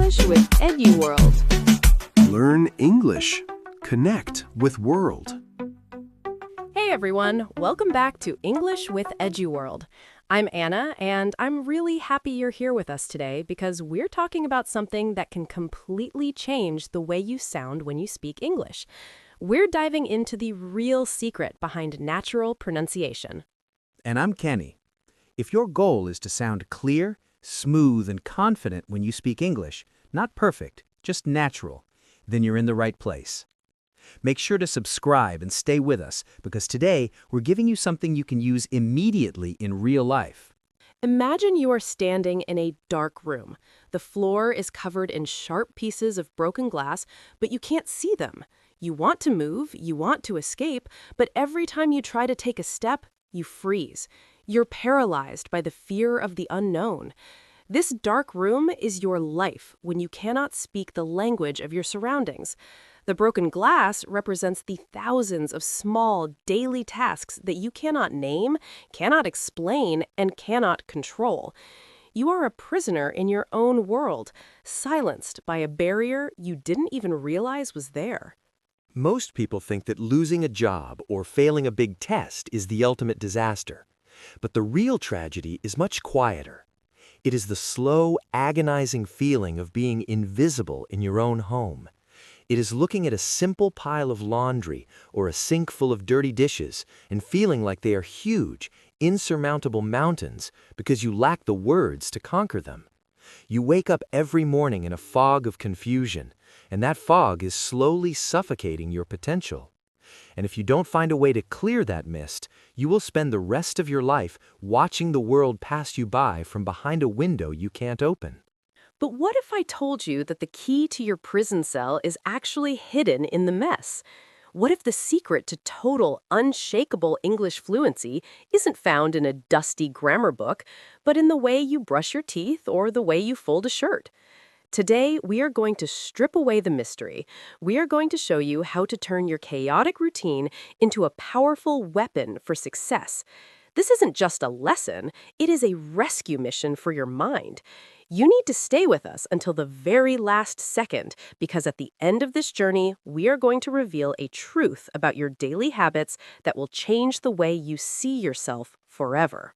English with EduWorld. Learn English. Connect with world. Hey everyone, welcome back to English with EduWorld. I'm Anna, and I'm really happy you're here with us today because we're talking about something that can completely change the way you sound when you speak English. We're diving into the real secret behind natural pronunciation. And I'm Kenny. If your goal is to sound clear, smooth, and confident when you speak English, not perfect, just natural, then you're in the right place. Make sure to subscribe and stay with us because today we're giving you something you can use immediately in real life. Imagine you are standing in a dark room. The floor is covered in sharp pieces of broken glass, but you can't see them. You want to move, you want to escape, but every time you try to take a step, you freeze. You're paralyzed by the fear of the unknown. This dark room is your life when you cannot speak the language of your surroundings. The broken glass represents the thousands of small, daily tasks that you cannot name, cannot explain, and cannot control. You are a prisoner in your own world, silenced by a barrier you didn't even realize was there. Most people think that losing a job or failing a big test is the ultimate disaster. But the real tragedy is much quieter. It is the slow, agonizing feeling of being invisible in your own home. It is looking at a simple pile of laundry or a sink full of dirty dishes and feeling like they are huge, insurmountable mountains because you lack the words to conquer them. You wake up every morning in a fog of confusion, and that fog is slowly suffocating your potential. And if you don't find a way to clear that mist, you will spend the rest of your life watching the world pass you by from behind a window you can't open. But what if I told you that the key to your prison cell is actually hidden in the mess? What if the secret to total, unshakable English fluency isn't found in a dusty grammar book, but in the way you brush your teeth or the way you fold a shirt? Today, we are going to strip away the mystery. We are going to show you how to turn your chaotic routine into a powerful weapon for success. This isn't just a lesson, it is a rescue mission for your mind. You need to stay with us until the very last second, because at the end of this journey, we are going to reveal a truth about your daily habits that will change the way you see yourself forever.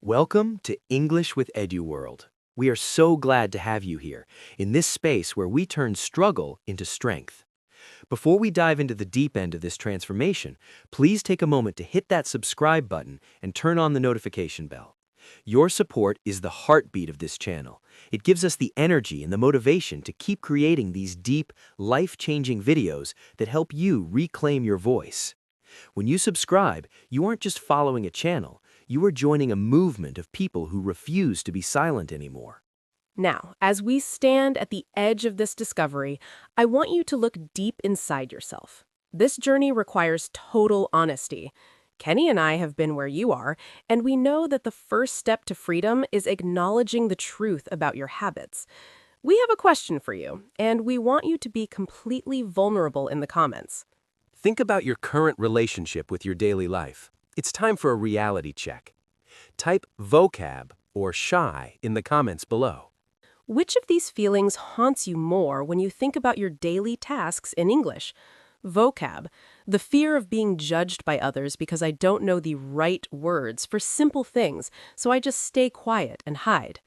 Welcome to English with EduWorld. We are so glad to have you here, in this space where we turn struggle into strength. Before we dive into the deep end of this transformation, please take a moment to hit that subscribe button and turn on the notification bell. Your support is the heartbeat of this channel. It gives us the energy and the motivation to keep creating these deep, life-changing videos that help you reclaim your voice. When you subscribe, you aren't just following a channel, you are joining a movement of people who refuse to be silent anymore. Now, as we stand at the edge of this discovery, I want you to look deep inside yourself. This journey requires total honesty. Kenny and I have been where you are, and we know that the first step to freedom is acknowledging the truth about your habits. We have a question for you, and we want you to be completely vulnerable in the comments. Think about your current relationship with your daily life. It's time for a reality check. Type vocab or shy in the comments below. Which of these feelings haunts you more when you think about your daily tasks in English? Vocab, the fear of being judged by others because I don't know the right words for simple things, so I just stay quiet and hide.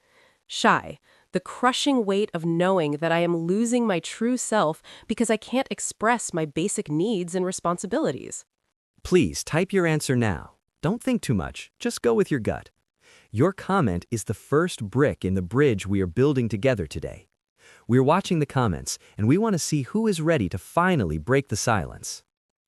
Shy, the crushing weight of knowing that I am losing my true self because I can't express my basic needs and responsibilities. Please type your answer now. Don't think too much, just go with your gut. Your comment is the first brick in the bridge we are building together today. We're watching the comments, and we want to see who is ready to finally break the silence.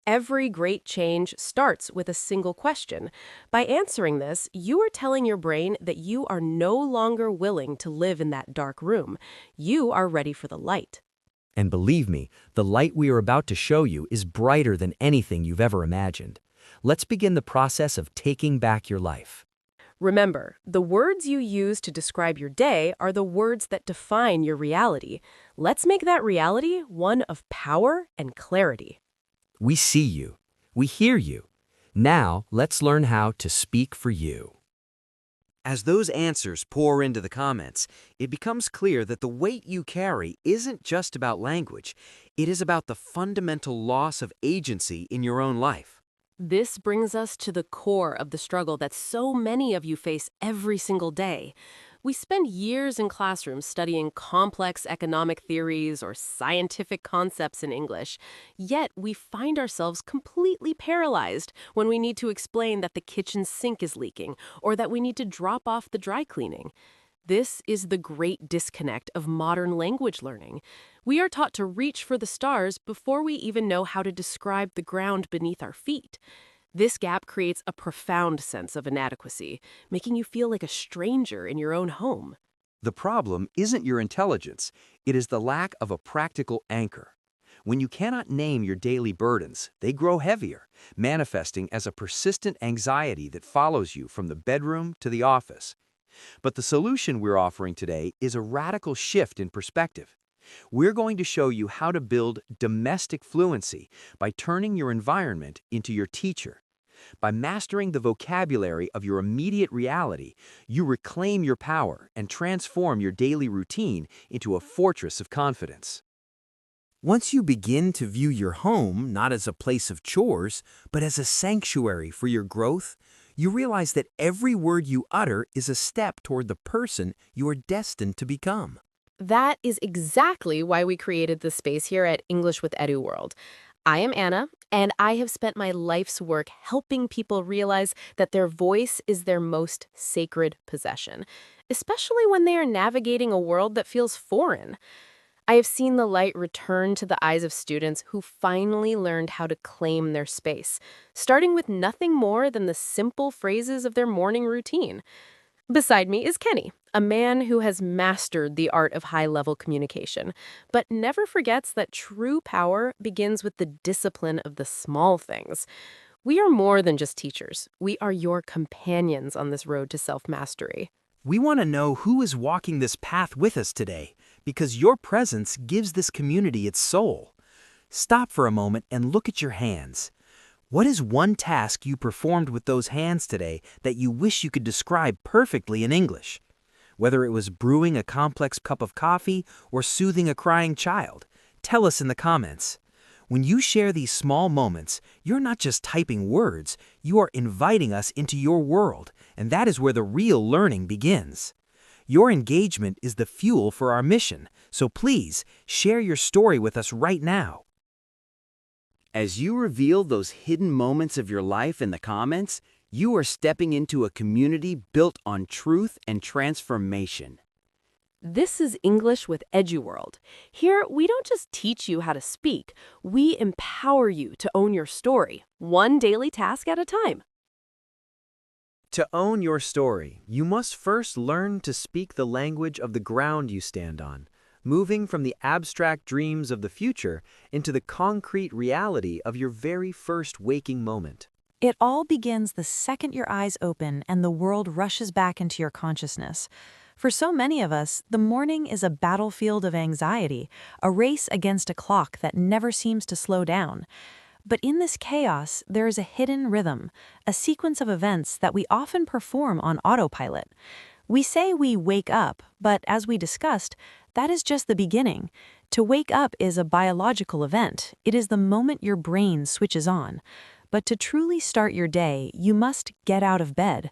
Every great change starts with a single question. By answering this, you are telling your brain that you are no longer willing to live in that dark room. You are ready for the light. And believe me, the light we are about to show you is brighter than anything you've ever imagined. Let's begin the process of taking back your life. Remember, the words you use to describe your day are the words that define your reality. Let's make that reality one of power and clarity. We see you. We hear you. Now, let's learn how to speak for you. As those answers pour into the comments, it becomes clear that the weight you carry isn't just about language. It is about the fundamental loss of agency in your own life. This brings us to the core of the struggle that so many of you face every single day. We spend years in classrooms studying complex economic theories or scientific concepts in English, yet we find ourselves completely paralyzed when we need to explain that the kitchen sink is leaking or that we need to drop off the dry cleaning. This is the great disconnect of modern language learning. We are taught to reach for the stars before we even know how to describe the ground beneath our feet. This gap creates a profound sense of inadequacy, making you feel like a stranger in your own home. The problem isn't your intelligence, it is the lack of a practical anchor. When you cannot name your daily burdens, they grow heavier, manifesting as a persistent anxiety that follows you from the bedroom to the office. But the solution we're offering today is a radical shift in perspective. We're going to show you how to build domestic fluency by turning your environment into your teacher. By mastering the vocabulary of your immediate reality, you reclaim your power and transform your daily routine into a fortress of confidence. Once you begin to view your home not as a place of chores, but as a sanctuary for your growth, you realize that every word you utter is a step toward the person you are destined to become. That is exactly why we created this space here at English with EduWorld. I am Anna, and I have spent my life's work helping people realize that their voice is their most sacred possession, especially when they are navigating a world that feels foreign. I have seen the light return to the eyes of students who finally learned how to claim their space, starting with nothing more than the simple phrases of their morning routine. Beside me is Kenny, a man who has mastered the art of high-level communication, but never forgets that true power begins with the discipline of the small things. We are more than just teachers. We are your companions on this road to self-mastery. We want to know who is walking this path with us today, because your presence gives this community its soul. Stop for a moment and look at your hands. What is one task you performed with those hands today that you wish you could describe perfectly in English? Whether it was brewing a complex cup of coffee or soothing a crying child, tell us in the comments. When you share these small moments, you're not just typing words, you are inviting us into your world, and that is where the real learning begins. Your engagement is the fuel for our mission, so please share your story with us right now. As you reveal those hidden moments of your life in the comments, you are stepping into a community built on truth and transformation. This is English with EduWorld. Here, we don't just teach you how to speak, we empower you to own your story, one daily task at a time. To own your story, you must first learn to speak the language of the ground you stand on, moving from the abstract dreams of the future into the concrete reality of your very first waking moment. It all begins the second your eyes open and the world rushes back into your consciousness. For so many of us, the morning is a battlefield of anxiety, a race against a clock that never seems to slow down. But in this chaos, there is a hidden rhythm, a sequence of events that we often perform on autopilot. We say we wake up, but as we discussed, that is just the beginning. To wake up is a biological event. It is the moment your brain switches on. But to truly start your day, you must get out of bed.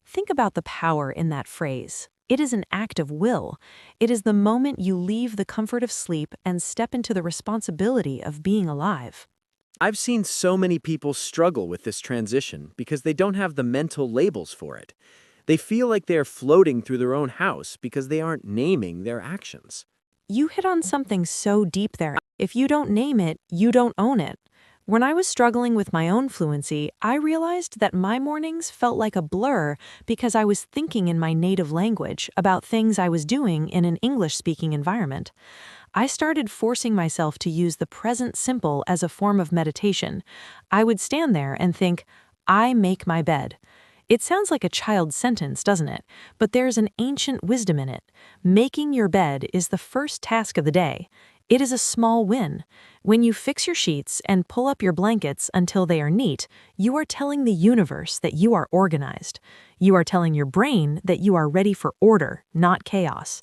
Think about the power in that phrase. It is an act of will. It is the moment you leave the comfort of sleep and step into the responsibility of being alive. I've seen so many people struggle with this transition because they don't have the mental labels for it. They feel like they're floating through their own house because they aren't naming their actions. You hit on something so deep there. If you don't name it, you don't own it. When I was struggling with my own fluency, I realized that my mornings felt like a blur because I was thinking in my native language about things I was doing in an English-speaking environment. I started forcing myself to use the present simple as a form of meditation. I would stand there and think, I make my bed. It sounds like a child's sentence, doesn't it? But there's an ancient wisdom in it. Making your bed is the first task of the day. It is a small win. When you fix your sheets and pull up your blankets until they are neat, you are telling the universe that you are organized. You are telling your brain that you are ready for order, not chaos.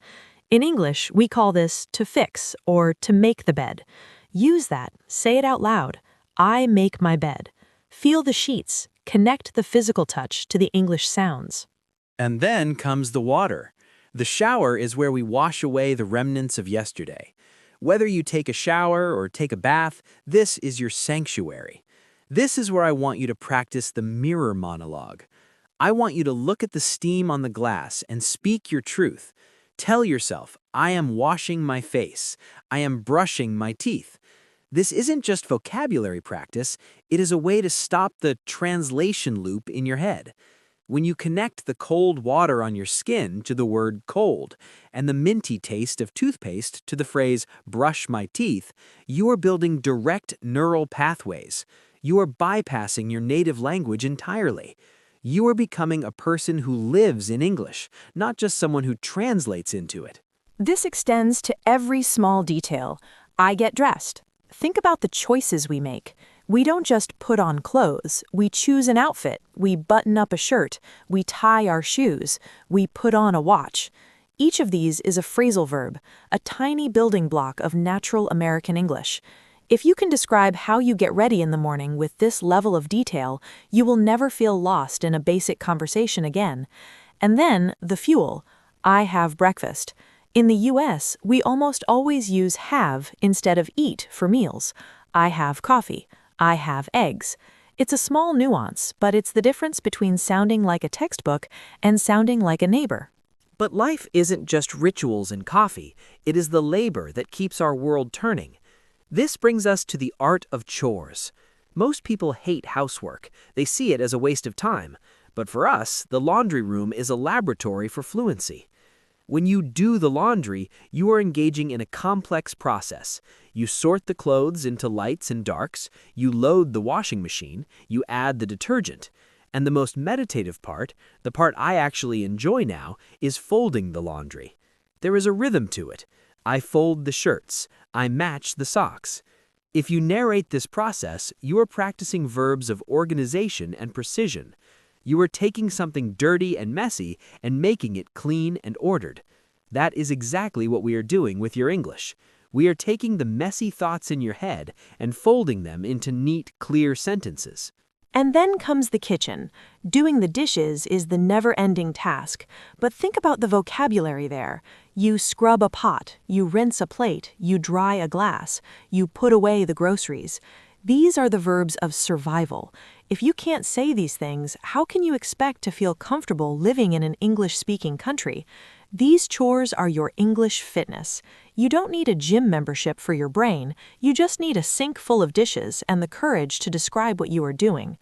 In English, we call this to fix or to make the bed. Use that. Say it out loud. I make my bed. Feel the sheets. Connect the physical touch to the English sounds. And then comes the water. The shower is where we wash away the remnants of yesterday. Whether you take a shower or take a bath, this is your sanctuary. This is where I want you to practice the mirror monologue. I want you to look at the steam on the glass and speak your truth. Tell yourself, I am washing my face. I am brushing my teeth. This isn't just vocabulary practice, it is a way to stop the translation loop in your head. When you connect the cold water on your skin to the word cold and the minty taste of toothpaste to the phrase brush my teeth, you are building direct neural pathways. You are bypassing your native language entirely. You are becoming a person who lives in English, not just someone who translates into it. This extends to every small detail. I get dressed. Think about the choices we make. We don't just put on clothes. We choose an outfit. We button up a shirt. We tie our shoes. We put on a watch. Each of these is a phrasal verb, a tiny building block of natural American English. If you can describe how you get ready in the morning with this level of detail, you will never feel lost in a basic conversation again. And then, the fuel. I have breakfast. In the US, we almost always use have instead of eat for meals. I have coffee. I have eggs. It's a small nuance, but it's the difference between sounding like a textbook and sounding like a neighbor. But life isn't just rituals and coffee, it is the labor that keeps our world turning. This brings us to the art of chores. Most people hate housework. They see it as a waste of time. But for us, the laundry room is a laboratory for fluency. When you do the laundry, you are engaging in a complex process. You sort the clothes into lights and darks, you load the washing machine, you add the detergent. And the most meditative part, the part I actually enjoy now, is folding the laundry. There is a rhythm to it. I fold the shirts. I match the socks. If you narrate this process, you are practicing verbs of organization and precision. You are taking something dirty and messy and making it clean and ordered. That is exactly what we are doing with your English. We are taking the messy thoughts in your head and folding them into neat, clear sentences. And then comes the kitchen. Doing the dishes is the never-ending task, but think about the vocabulary there. You scrub a pot, you rinse a plate, you dry a glass, you put away the groceries. These are the verbs of survival. If you can't say these things, how can you expect to feel comfortable living in an English-speaking country? These chores are your English fitness. You don't need a gym membership for your brain. You just need a sink full of dishes and the courage to describe what you are doing.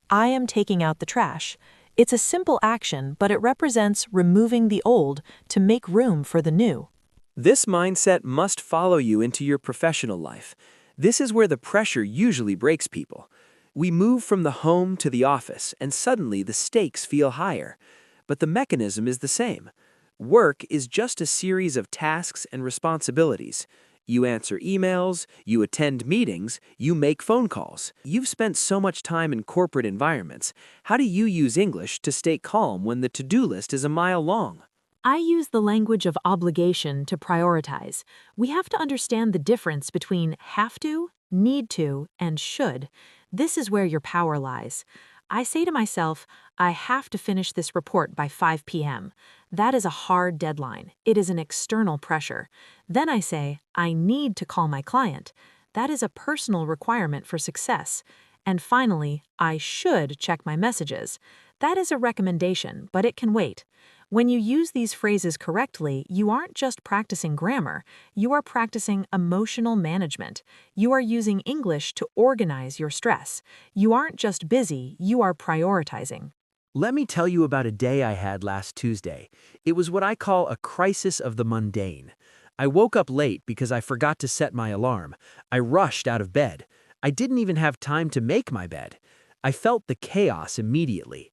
I am taking out the trash. It's a simple action, but it represents removing the old to make room for the new. This mindset must follow you into your professional life. This is where the pressure usually breaks people. We move from the home to the office, and suddenly the stakes feel higher. But the mechanism is the same. Work is just a series of tasks and responsibilities. You answer emails, you attend meetings, you make phone calls. You've spent so much time in corporate environments. How do you use English to stay calm when the to-do list is a mile long? I use the language of obligation to prioritize. We have to understand the difference between have to, need to, and should. This is where your power lies. I say to myself, I have to finish this report by 5 p.m. That is a hard deadline. It is an external pressure. Then I say, I need to call my client. That is a personal requirement for success. And finally, I should check my messages. That is a recommendation, but it can wait. When you use these phrases correctly, you aren't just practicing grammar, you are practicing emotional management. You are using English to organize your stress. You aren't just busy, you are prioritizing. Let me tell you about a day I had last Tuesday. It was what I call a crisis of the mundane. I woke up late because I forgot to set my alarm. I rushed out of bed. I didn't even have time to make my bed. I felt the chaos immediately.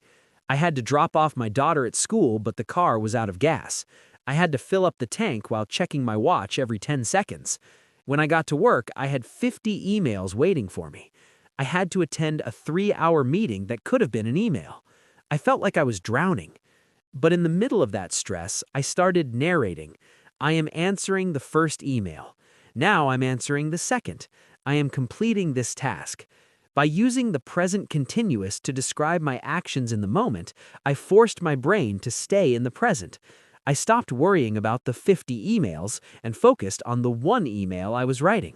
I had to drop off my daughter at school, but the car was out of gas. I had to fill up the tank while checking my watch every 10 seconds. When I got to work, I had 50 emails waiting for me. I had to attend a 3-hour meeting that could have been an email. I felt like I was drowning. But in the middle of that stress, I started narrating. I am answering the first email. Now I'm answering the second. I am completing this task. By using the present continuous to describe my actions in the moment, I forced my brain to stay in the present. I stopped worrying about the 50 emails and focused on the one email I was writing.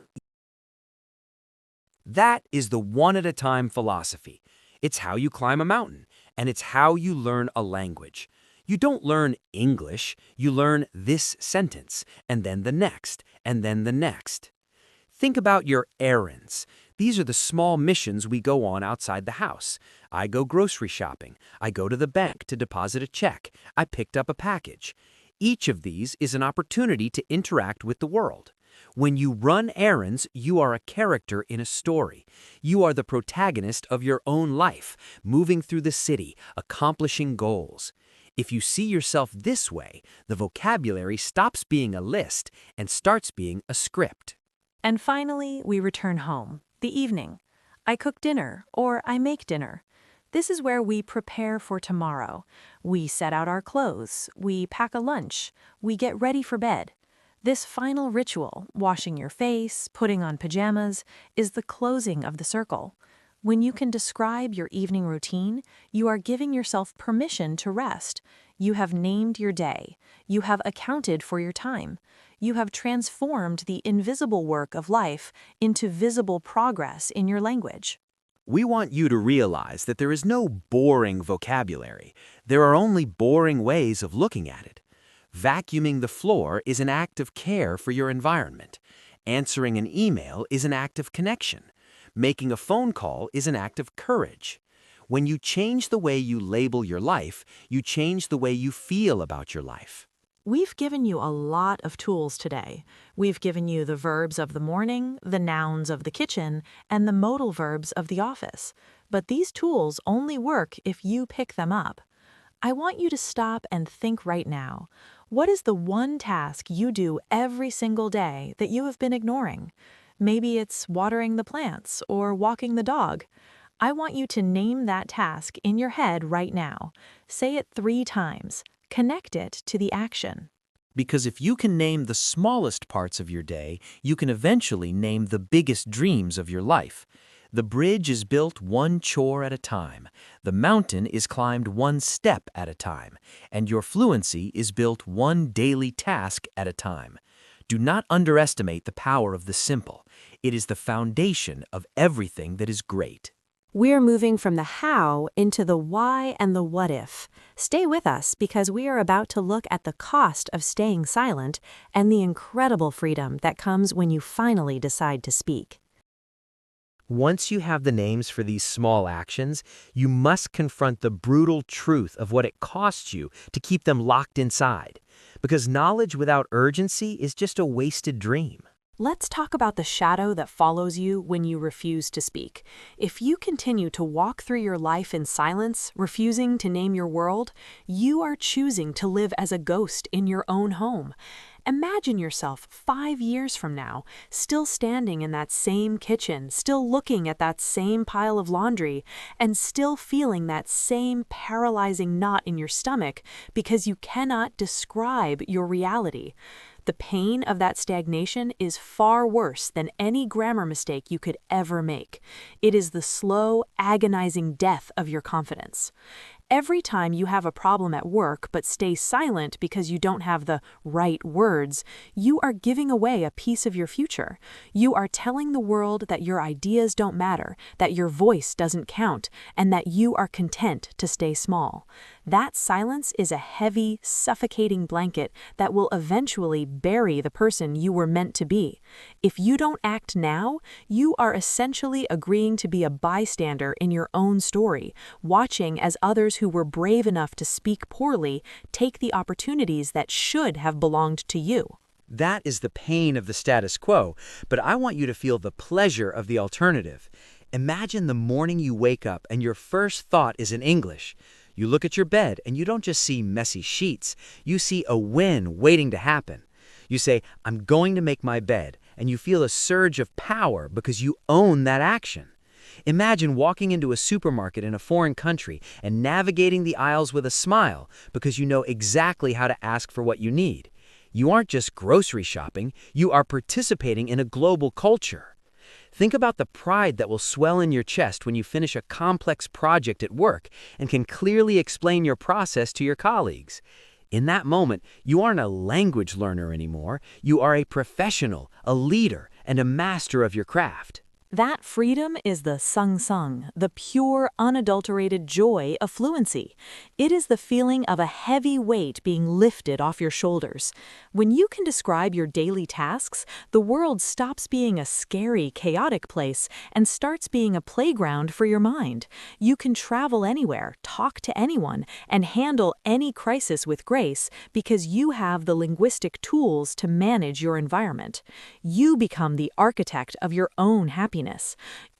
That is the one-at-a-time philosophy. It's how you climb a mountain, and it's how you learn a language. You don't learn English, you learn this sentence, and then the next, and then the next. Think about your errands. These are the small missions we go on outside the house. I go grocery shopping. I go to the bank to deposit a check. I picked up a package. Each of these is an opportunity to interact with the world. When you run errands, you are a character in a story. You are the protagonist of your own life, moving through the city, accomplishing goals. If you see yourself this way, the vocabulary stops being a list and starts being a script. And finally, we return home, the evening. I cook dinner, or I make dinner. This is where we prepare for tomorrow. We set out our clothes, we pack a lunch, we get ready for bed. This final ritual, washing your face, putting on pajamas, is the closing of the circle. When you can describe your evening routine, you are giving yourself permission to rest. You have named your day. You have accounted for your time. You have transformed the invisible work of life into visible progress in your language. We want you to realize that there is no boring vocabulary. There are only boring ways of looking at it. Vacuuming the floor is an act of care for your environment. Answering an email is an act of connection. Making a phone call is an act of courage. When you change the way you label your life, you change the way you feel about your life. We've given you a lot of tools today. We've given you the verbs of the morning, the nouns of the kitchen, and the modal verbs of the office. But these tools only work if you pick them up. I want you to stop and think right now. What is the one task you do every single day that you have been ignoring? Maybe it's watering the plants or walking the dog. I want you to name that task in your head right now. Say it 3 times. Connect it to the action. Because if you can name the smallest parts of your day, you can eventually name the biggest dreams of your life. The bridge is built one chore at a time. The mountain is climbed one step at a time. And your fluency is built one daily task at a time. Do not underestimate the power of the simple. It is the foundation of everything that is great. We're moving from the how into the why and the what if. Stay with us because we are about to look at the cost of staying silent and the incredible freedom that comes when you finally decide to speak. Once you have the names for these small actions, you must confront the brutal truth of what it costs you to keep them locked inside. Because knowledge without urgency is just a wasted dream. Let's talk about the shadow that follows you when you refuse to speak. If you continue to walk through your life in silence, refusing to name your world, you are choosing to live as a ghost in your own home. Imagine yourself 5 years from now, still standing in that same kitchen, still looking at that same pile of laundry, and still feeling that same paralyzing knot in your stomach because you cannot describe your reality. The pain of that stagnation is far worse than any grammar mistake you could ever make. It is the slow, agonizing death of your confidence. Every time you have a problem at work but stay silent because you don't have the right words, you are giving away a piece of your future. You are telling the world that your ideas don't matter, that your voice doesn't count, and that you are content to stay small. That silence is a heavy, suffocating blanket that will eventually bury the person you were meant to be. If you don't act now, you are essentially agreeing to be a bystander in your own story, watching as others who were brave enough to speak poorly take the opportunities that should have belonged to you. That is the pain of the status quo, but I want you to feel the pleasure of the alternative. Imagine the morning you wake up and your first thought is in English. You look at your bed and you don't just see messy sheets, you see a win waiting to happen. You say, I'm going to make my bed, and you feel a surge of power because you own that action. Imagine walking into a supermarket in a foreign country and navigating the aisles with a smile because you know exactly how to ask for what you need. You aren't just grocery shopping, you are participating in a global culture. Think about the pride that will swell in your chest when you finish a complex project at work and can clearly explain your process to your colleagues. In that moment, you aren't a language learner anymore. You are a professional, a leader, and a master of your craft. That freedom is the sung, the pure, unadulterated joy of fluency. It is the feeling of a heavy weight being lifted off your shoulders. When you can describe your daily tasks, the world stops being a scary, chaotic place and starts being a playground for your mind. You can travel anywhere, talk to anyone, and handle any crisis with grace because you have the linguistic tools to manage your environment. You become the architect of your own happiness.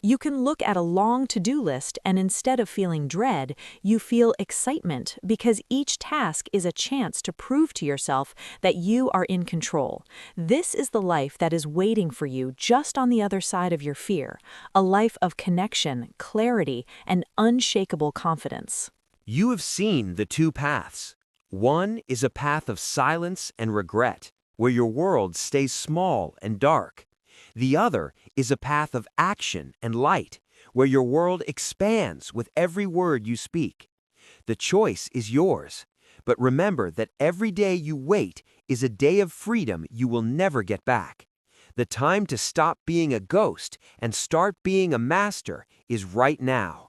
You can look at a long to-do list and instead of feeling dread, you feel excitement because each task is a chance to prove to yourself that you are in control. This is the life that is waiting for you just on the other side of your fear, a life of connection, clarity, and unshakable confidence. You have seen the two paths. One is a path of silence and regret, where your world stays small and dark. The other is a path of action and light, where your world expands with every word you speak. The choice is yours, but remember that every day you wait is a day of freedom you will never get back. The time to stop being a ghost and start being a master is right now.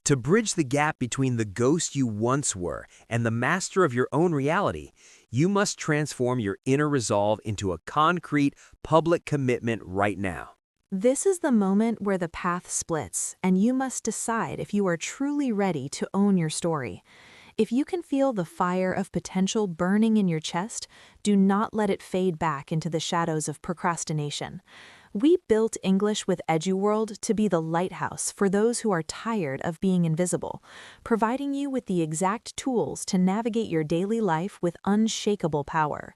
To bridge the gap between the ghost you once were and the master of your own reality, you must transform your inner resolve into a concrete, public commitment right now. This is the moment where the path splits, and you must decide if you are truly ready to own your story. If you can feel the fire of potential burning in your chest, do not let it fade back into the shadows of procrastination. We built English with EduWorld to be the lighthouse for those who are tired of being invisible, providing you with the exact tools to navigate your daily life with unshakable power.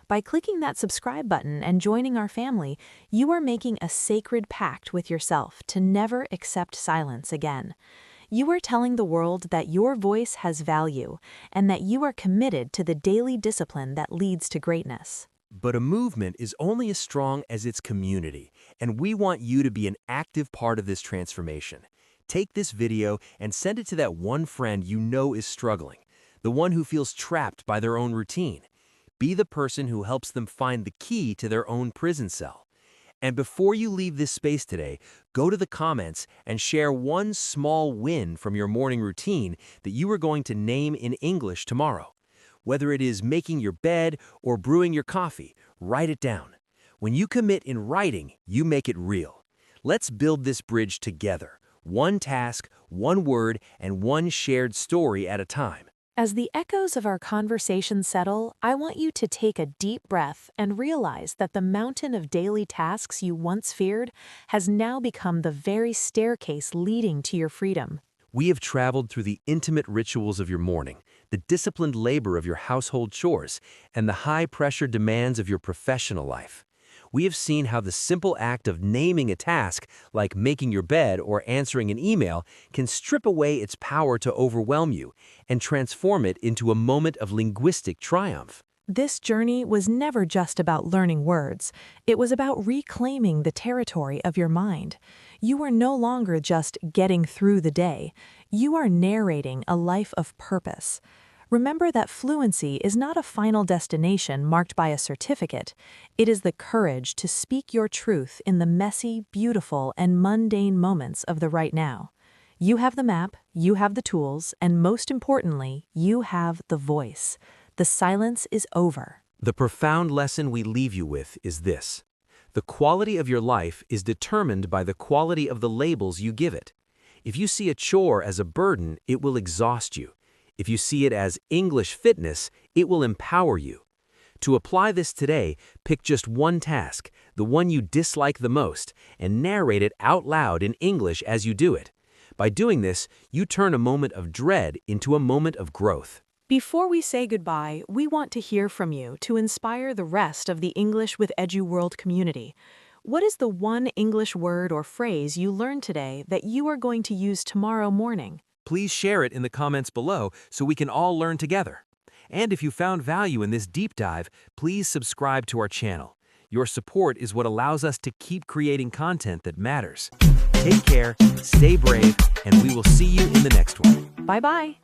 By clicking that subscribe button and joining our family, you are making a sacred pact with yourself to never accept silence again. You are telling the world that your voice has value and that you are committed to the daily discipline that leads to greatness. But a movement is only as strong as its community, and we want you to be an active part of this transformation. Take this video and send it to that one friend you know is struggling, the one who feels trapped by their own routine. Be the person who helps them find the key to their own prison cell. And before you leave this space today, go to the comments and share one small win from your morning routine that you are going to name in English tomorrow. Whether it is making your bed or brewing your coffee, write it down. When you commit in writing, you make it real. Let's build this bridge together, one task, one word, and one shared story at a time. As the echoes of our conversation settle, I want you to take a deep breath and realize that the mountain of daily tasks you once feared has now become the very staircase leading to your freedom. We have traveled through the intimate rituals of your morning, the disciplined labor of your household chores, and the high-pressure demands of your professional life. We have seen how the simple act of naming a task, like making your bed or answering an email, can strip away its power to overwhelm you and transform it into a moment of linguistic triumph. This journey was never just about learning words. It was about reclaiming the territory of your mind. You are no longer just getting through the day. You are narrating a life of purpose. Remember that fluency is not a final destination marked by a certificate. It is the courage to speak your truth in the messy, beautiful, and mundane moments of the right now. You have the map, you have the tools, and most importantly, you have the voice. The silence is over. The profound lesson we leave you with is this: the quality of your life is determined by the quality of the labels you give it. If you see a chore as a burden, it will exhaust you. If you see it as English fitness, it will empower you. To apply this today, pick just one task, the one you dislike the most, and narrate it out loud in English as you do it. By doing this, you turn a moment of dread into a moment of growth. Before we say goodbye, we want to hear from you to inspire the rest of the English with EduWorld community. What is the one English word or phrase you learned today that you are going to use tomorrow morning? Please share it in the comments below so we can all learn together. And if you found value in this deep dive, please subscribe to our channel. Your support is what allows us to keep creating content that matters. Take care, stay brave, and we will see you in the next one. Bye-bye.